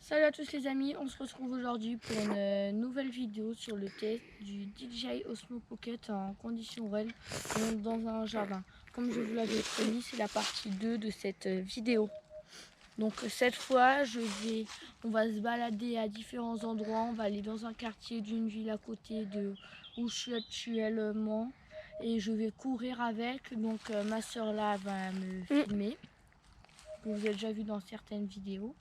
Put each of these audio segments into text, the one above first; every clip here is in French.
Salut à tous les amis, on se retrouve aujourd'hui pour une nouvelle vidéo sur le test du DJI Osmo Pocket en conditions réelles dans un jardin. Comme je vous l'avais promis, c'est la partie 2 de cette vidéo. Donc cette fois, on va se balader à différents endroits. On va aller dans un quartier d'une ville à côté de où je suis actuellement. Et je vais courir avec. Donc ma soeur là va me filmer. Que vous avez déjà vu dans certaines vidéos.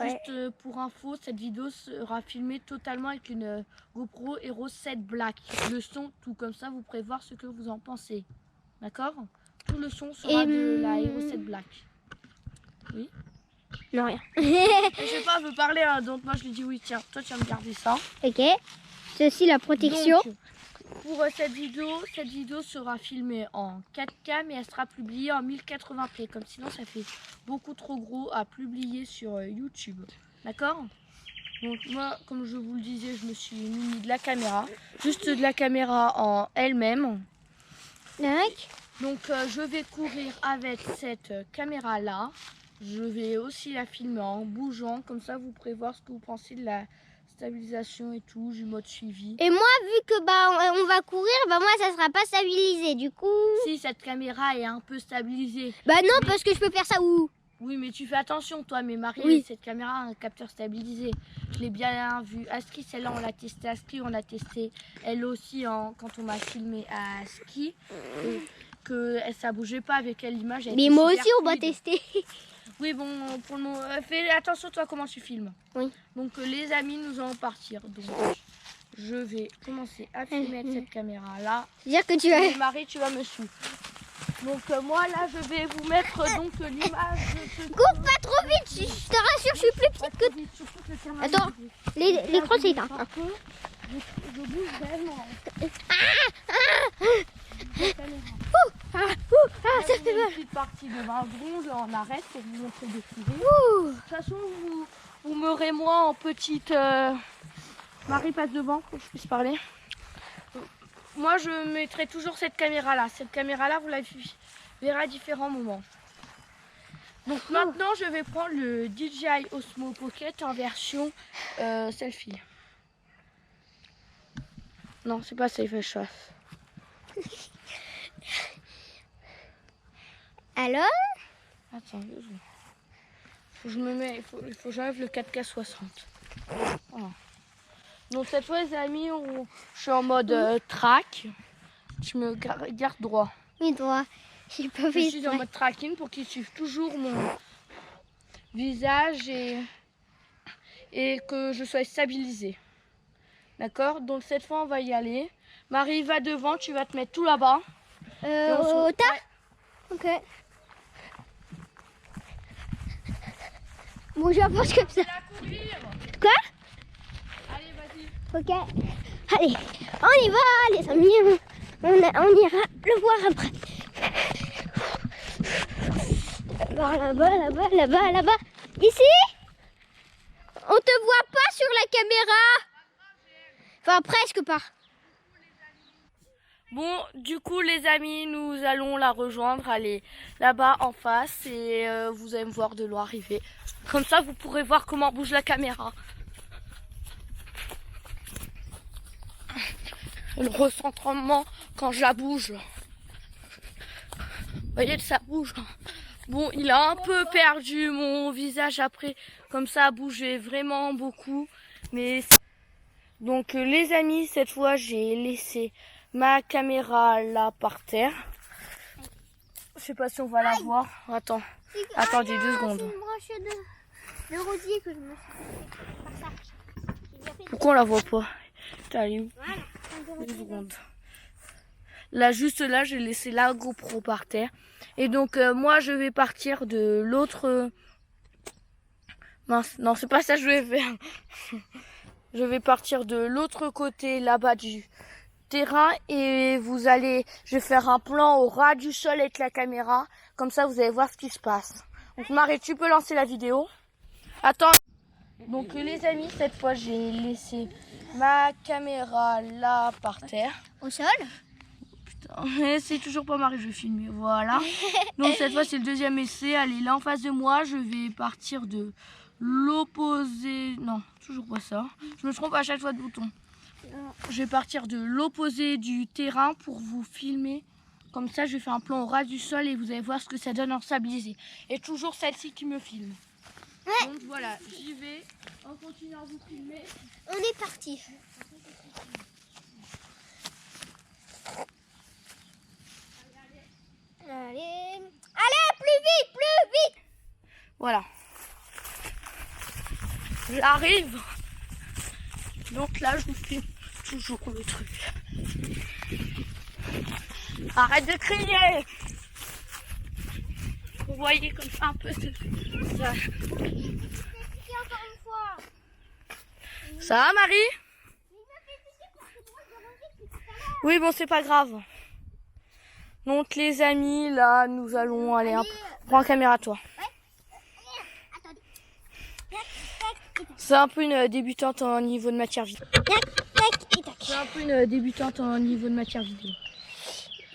Juste pour info, cette vidéo sera filmée totalement avec une GoPro Hero 7 Black. Le son, tout comme ça, vous pourrez voir ce que vous en pensez. D'accord? Tout le son sera de la Hero 7 Black. Oui? Non, rien. Je sais pas, elle veut parler, hein, donc moi je lui dis oui, tiens, toi tu vas me garder ça. Ok. Ceci, la protection. Donc, pour cette vidéo sera filmée en 4K, mais elle sera publiée en 1080p. Comme sinon, ça fait beaucoup trop gros à publier sur YouTube. D'accord? Donc moi, comme je vous le disais, je me suis muni de la caméra. Juste de la caméra en elle-même. Donc je vais courir avec cette caméra-là. Je vais aussi la filmer en bougeant. Comme ça, vous pourrez voir ce que vous pensez de la stabilisation et tout, du mode suivi. Et moi, vu que on va courir, moi ça sera pas stabilisé. Du coup. Si cette caméra est un peu stabilisée. Bah non, parce que je peux faire ça où? Oui, mais tu fais attention, toi, mais Marie, oui. Cette caméra a un capteur stabilisé. Je l'ai bien vu. À ski, celle-là, on l'a testé à ski, on l'a testé elle aussi quand on m'a filmé à ski. Que ça bougeait pas avec elle, l'image. Mais moi aussi, on va tester. Oui, bon, pour le moment, fais attention, toi, comment tu filmes. Oui. Donc, les amis, nous allons partir. Donc, je vais commencer à filmer avec cette caméra-là. C'est-à-dire que tu vas... Marie, tu vas me suivre. Donc, moi, là, je vais vous mettre donc l'image de... Cours pas trop vite, je te rassure, je suis plus petite que... Attends, l'écran c'est éteint. Je bouge vraiment. Ça fait mal. Une petite partie de 20 secondes, on arrête pour vous montrer des filets. De toute façon, vous m'aurez moi en petite... Marie passe devant pour que je puisse parler. Moi, je mettrai toujours cette caméra-là. Cette caméra-là, vous la verrez à différents moments. Donc maintenant, je vais prendre le DJI Osmo Pocket en version selfie. Non, c'est pas safe shot. Alors? Attends, il faut que j'enlève le 4K 60. Voilà. Donc cette fois, les amis, je suis en mode track. Je me garde droit. Oui, toi. J'ai pas fait. Je suis en mode tracking pour qu'ils suivent toujours mon visage et que je sois stabilisée. D'accord? Donc cette fois, on va y aller. Marie, va devant, tu vas te mettre tout là-bas. Au tas? Ouais. Ok. Bon, je pense comme ça. Quoi? Allez, vas-y. Ok. Allez, on y va, les amis. On ira le voir après. Là-bas. Ici? On te voit pas sur la caméra. Enfin, presque pas. Bon, du coup, les amis, nous allons la rejoindre. Aller là-bas en face et vous allez me voir de l'eau arriver. Comme ça, vous pourrez voir comment bouge la caméra. Le recentrement quand je la bouge. Vous voyez, ça bouge. Bon, il a un peu perdu mon visage après. Comme ça a bougé vraiment beaucoup. Mais donc, les amis, cette fois, j'ai laissé ma caméra là par terre. Je sais pas si on va la voir. Attendez 2 secondes. C'est une branche de rosier que je me suis fait par ça. Pourquoi on la voit pas? T'as où? Voilà. 2 secondes. Là, juste là, j'ai laissé la GoPro par terre. Et donc, moi, je vais partir de l'autre... Mince, non, c'est pas ça que je vais faire. Je vais partir de l'autre côté, là-bas du terrain. Et je vais faire un plan au ras du sol avec la caméra. Comme ça, vous allez voir ce qui se passe. Donc, Marie, tu peux lancer la vidéo. Attends. Donc, les amis, cette fois, j'ai laissé ma caméra là par terre. Au sol? C'est toujours pas Marie, je vais filmer, voilà. Donc cette fois c'est le deuxième essai. Allez, là en face de moi, je vais partir de l'opposé... Non, toujours pas ça. Je me trompe à chaque fois de bouton. Je vais partir de l'opposé du terrain pour vous filmer. Comme ça, je vais faire un plan au ras du sol et vous allez voir ce que ça donne en stabilisé. Et toujours celle-ci qui me filme. Ouais. Donc voilà, j'y vais. On continue à vous filmer. On est parti. Allez, plus vite, plus vite. Voilà. J'arrive. Donc là, je vous filme toujours le truc. Arrête de crier. Vous voyez comme ça un peu ça. Encore une fois. Ça va, Marie? Oui, bon, c'est pas grave. Donc, les amis, là, nous allons aller un peu. Prends la caméra, toi. Attendez. C'est un peu une débutante en niveau de matière vidéo. C'est un peu une débutante en niveau de matière vidéo.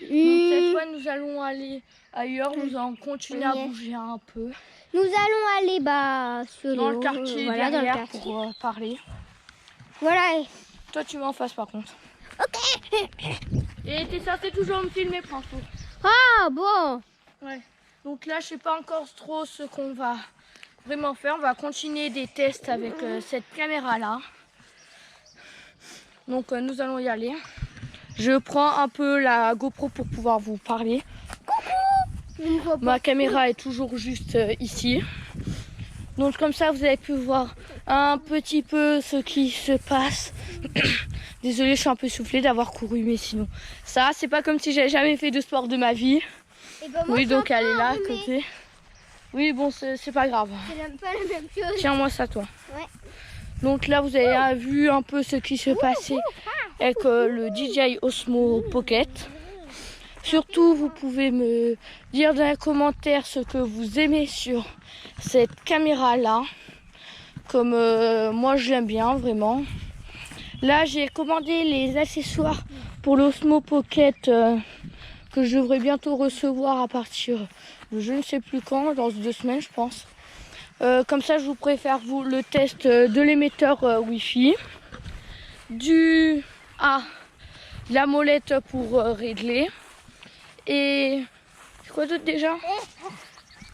Donc, cette fois, nous allons aller ailleurs. Nous allons continuer à bouger un peu. Nous allons aller sur Dans le quartier voilà, derrière dans le quartier. pour parler. Voilà. Toi, tu vas en face, par contre. Ok. Et t'es censé toujours me filmer, Franco. Ah bon. Ouais. Donc là, je sais pas encore trop ce qu'on va vraiment faire. On va continuer des tests avec cette caméra-là. Donc nous allons y aller. Je prends un peu la GoPro pour pouvoir vous parler. Ma caméra est toujours juste ici. Donc comme ça, vous avez pu voir un petit peu ce qui se passe. Désolée, je suis un peu soufflée d'avoir couru, mais sinon, ça, c'est pas comme si j'avais jamais fait de sport de ma vie. Oui, donc elle est là à côté. Oui, bon, c'est pas grave. C'est pas la même chose. Tiens-moi ça, toi. Ouais. Donc là, vous avez vu un peu ce qui se passait avec le DJI Osmo Pocket. Surtout, vous pouvez me dire dans les commentaires ce que vous aimez sur cette caméra-là. Comme moi, je l'aime bien, vraiment. Là, j'ai commandé les accessoires pour l'Osmo Pocket que je devrais bientôt recevoir à partir de je ne sais plus quand, dans 2 semaines, je pense. Comme ça, je vous préfère le test de l'émetteur Wi-Fi, de la molette pour régler. Et c'est quoi d'autre déjà?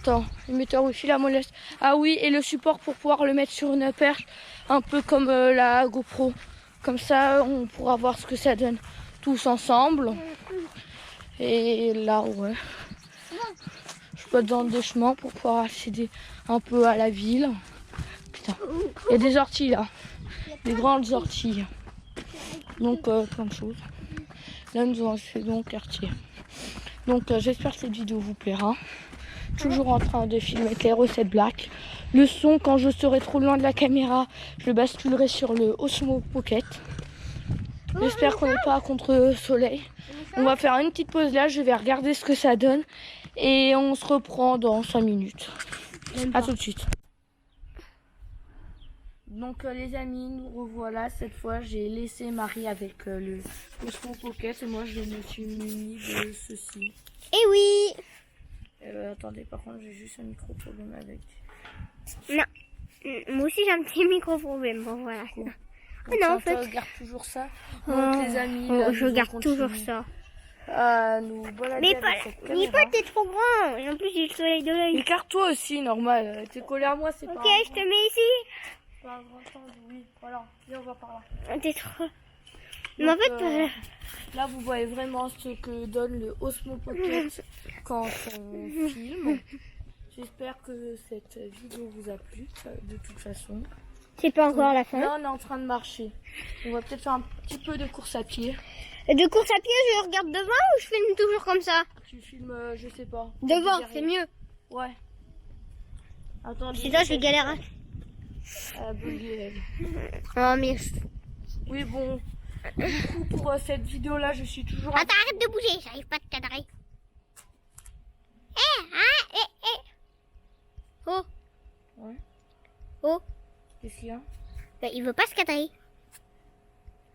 Attends, l'émetteur Wi-Fi, la molette. Ah oui, et le support pour pouvoir le mettre sur une perche, un peu comme la GoPro. Comme ça, on pourra voir ce que ça donne tous ensemble. Et là, ouais. Je peux dans des chemins pour pouvoir accéder un peu à la ville. Putain, il y a des orties là. Des grandes orties. Donc, plein de choses. Là, nous allons accéder dans le quartier. Donc, j'espère que cette vidéo vous plaira. Toujours en train de filmer avec les recettes black. Le son, quand je serai trop loin de la caméra, je basculerai sur le Osmo Pocket. J'espère qu'on n'est pas contre soleil. On va faire une petite pause là, je vais regarder ce que ça donne. Et on se reprend dans 5 minutes. A tout de suite. Donc les amis, nous revoilà. Cette fois, j'ai laissé Marie avec le Osmo Pocket. Et moi, je me suis muni de ceci. Eh oui. Attendez, par contre, j'ai juste un micro problème avec. Non. Moi aussi, j'ai un petit micro problème. Bon, voilà. Bon. Mais non, en fait. Je regarde toujours ça. Donc les amis, là, je regarde toujours ça. Nous balader Mais avec cette Paul, caméra. t'es trop grand. Et en plus, j'ai le soleil de l'œil. Écarte-toi aussi, normal. T'es collé à moi, c'est pas Ok, un je te mets ici. pas un grand temps. Oui, voilà. Viens, on va par là. T'es trop... Donc, Mais en fait, là, vous voyez vraiment ce que donne le Osmo Pocket quand on filme. J'espère que cette vidéo vous a plu, de toute façon. c'est pas encore la fin. Là, on est en train de marcher. On va peut-être faire un petit peu de course à pied. De course à pied, je regarde devant ou je filme toujours comme ça? Tu filmes, je sais pas. Devant, c'est mieux. Ouais. Attends, Sinon, je galère. Oh, mais... Oui, bon. Du coup, pour cette vidéo-là, je suis toujours... Attends, arrête de bouger, j'arrive pas à te cadrer. Oh. Ouais. Oh. Qu'est-ce qu'il y a? Bah, il veut pas se cadrer.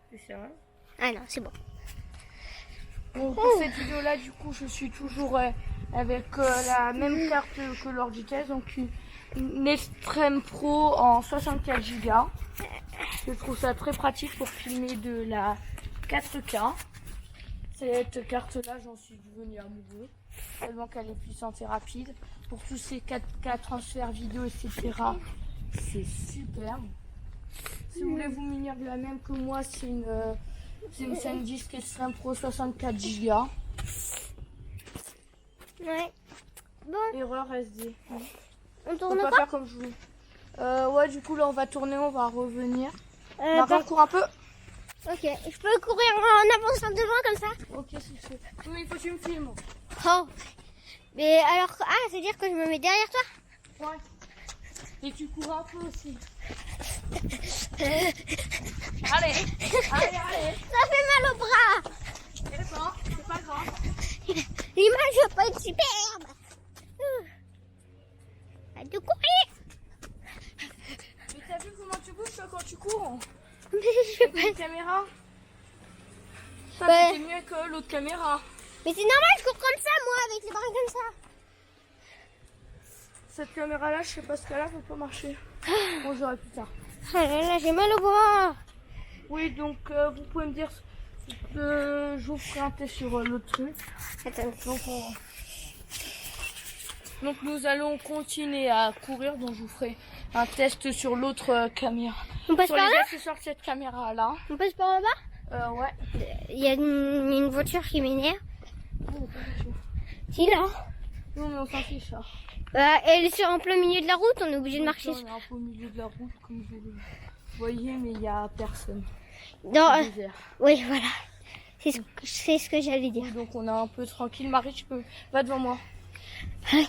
C'est sérieux? Ah non, c'est bon. Bon, pour cette vidéo-là, du coup, je suis toujours avec la même carte que lors du test, donc une Extreme Pro en 64 Go. Je trouve ça très pratique pour filmer de la 4K. Cette carte-là, j'en suis devenu amoureux, tellement qu'elle est puissante et rapide. Pour tous ces 4K transferts vidéo, etc., c'est superbe. Si vous voulez vous munir de la même que moi, c'est une SanDisk Extreme Pro 64 Go. Ouais. Bon, Erreur SD. on On tourne peut pas pas. faire comme je voulais. Ouais, du coup, là, on va tourner, on va revenir. Par- Marie, on court un peu. Ok, je peux courir en avançant devant comme ça. Ok, c'est fait. Oui, mais il faut que tu me filmes. Oh. Mais alors, c'est-à-dire que je me mets derrière toi? Ouais. Et tu cours un peu aussi. Allez, allez, allez. Ça fait mal au bras. C'est pas grave. L'image va pas être superbe. Arrête de courir. Mais t'as vu comment tu bouges toi, quand tu cours? Mais je sais Avec une pas. caméra. Ça, Ouais. c'était mieux que l'autre caméra. Mais c'est normal, je cours comme ça, moi, avec les bras comme ça. Cette caméra-là, je sais pas ce qu'elle a, elle peut pas marcher. Bon, j'aurai plus tard. Ah là là, j'ai mal au bras. Oui, donc vous pouvez me dire je vous ferai un test sur l'autre truc. Attends. Donc nous allons continuer à courir, donc je vous ferai un test sur l'autre caméra. On passe Sur par les là? accessoires de cette caméra-là. On passe par là-bas? Ouais. Il y a une voiture qui m'énerve. Si, là. Non, mais on s'en fiche. Ça. Elle est en plein milieu de la route, on est obligé de marcher. On est un peu au milieu de la route, comme vous le voyez, mais il n'y a personne. Non, C'est désert. oui, voilà. C'est ce que j'allais dire. Oui, donc on est un peu tranquille. Marie, tu peux... Va devant moi. Oui,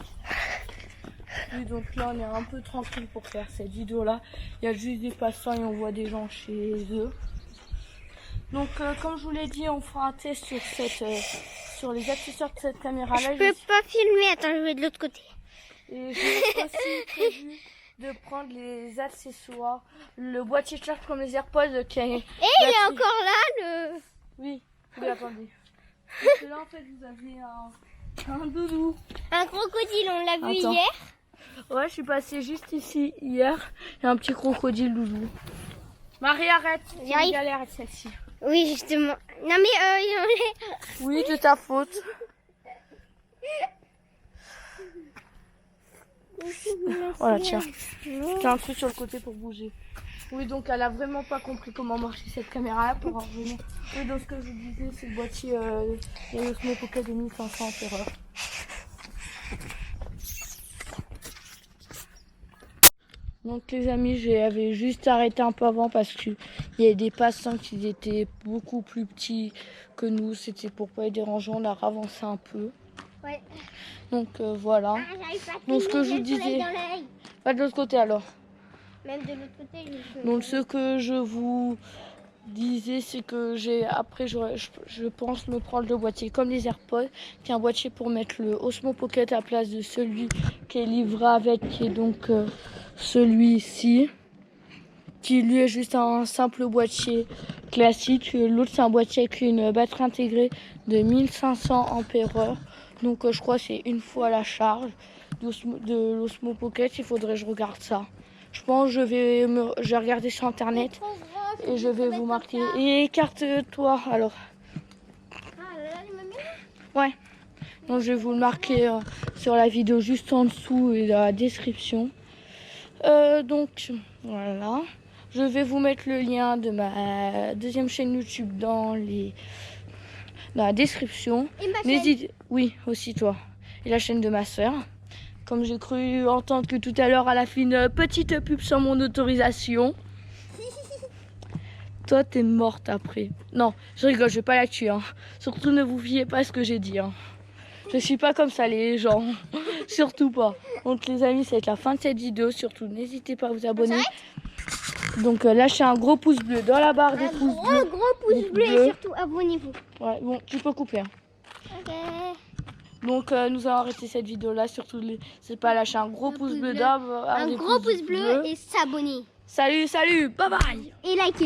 donc là, on est un peu tranquille pour faire cette vidéo-là. Il y a juste des passants et on voit des gens chez eux. Donc, comme je vous l'ai dit, on fera un test sur sur les accessoires de cette caméra-là. Je peux pas filmer, attends, je vais de l'autre côté. Et j'ai aussi prévu de prendre les accessoires, le boîtier de charge comme les AirPods qui est... Et il est encore là, le... Oui, attendez. Parce que là, en fait, vous avez un doudou. Un crocodile, on l'a vu Attends. hier. Ouais, je suis passée juste ici hier. Il y a un petit crocodile doudou. Marie, arrête. C'est J'arrive. une galère avec celle-ci. Oui, justement. Non mais il en est... Oui, de ta faute. Voilà, tiens. J'ai un truc sur le côté pour bouger. Oui, donc elle a vraiment pas compris comment marcher cette caméra-là pour en revenir. Oui, donc ce que je vous disais, c'est le boîtier Osmo Pocket 2500 Empereur. Donc les amis, j'avais juste arrêté un peu avant parce qu'il y a des passants qui étaient beaucoup plus petits que nous. C'était pour pas être dérangeant, on a ravancé un peu. Ouais. Donc voilà. J'arrive pas à Donc, ce que filmer, je j'ai vous le soleil disais- dans l'œil. Pas de l'autre côté alors. Même de l'autre côté, je... Donc ce que je vous disais, c'est que je pense me prendre le boîtier comme les AirPods, qui est un boîtier pour mettre le Osmo Pocket à la place de celui qui est livré avec, qui est donc celui-ci, qui lui est juste un simple boîtier classique. L'autre c'est un boîtier avec une batterie intégrée de 1500 ampères-heure. Donc je crois que c'est une fois la charge de l'Osmo Pocket. Il faudrait que je regarde ça. Je pense que je vais regarder sur internet et je vais vous marquer. Et écarte-toi alors. Ah là, il m'a mis. Ouais. Donc je vais vous le marquer sur la vidéo juste en dessous et dans la description. Donc voilà. Je vais vous mettre le lien de ma deuxième chaîne YouTube dans la description. Et ma chaîne. N'hésite. Oui, aussi toi. Et la chaîne de ma soeur. Comme j'ai cru entendre que tout à l'heure, elle a fait une petite pub sans mon autorisation. Toi, t'es morte après. Non, je rigole, je vais pas la tuer. Hein. Surtout, ne vous fiez pas à ce que j'ai dit. Hein. Je suis pas comme ça, les gens. Surtout pas. Donc, les amis, ça va être la fin de cette vidéo. Surtout, n'hésitez pas à vous abonner. Donc, lâchez un gros pouce bleu dans la barre des pouces bleus. Gros pouce bleu et surtout abonnez-vous. Ouais, bon, tu peux couper. Hein. Ok. Donc, nous allons arrêter cette vidéo-là. Surtout, c'est pas lâcher un gros pouce bleu. Un gros pouce bleu et s'abonner. Salut, bye bye. Et liker.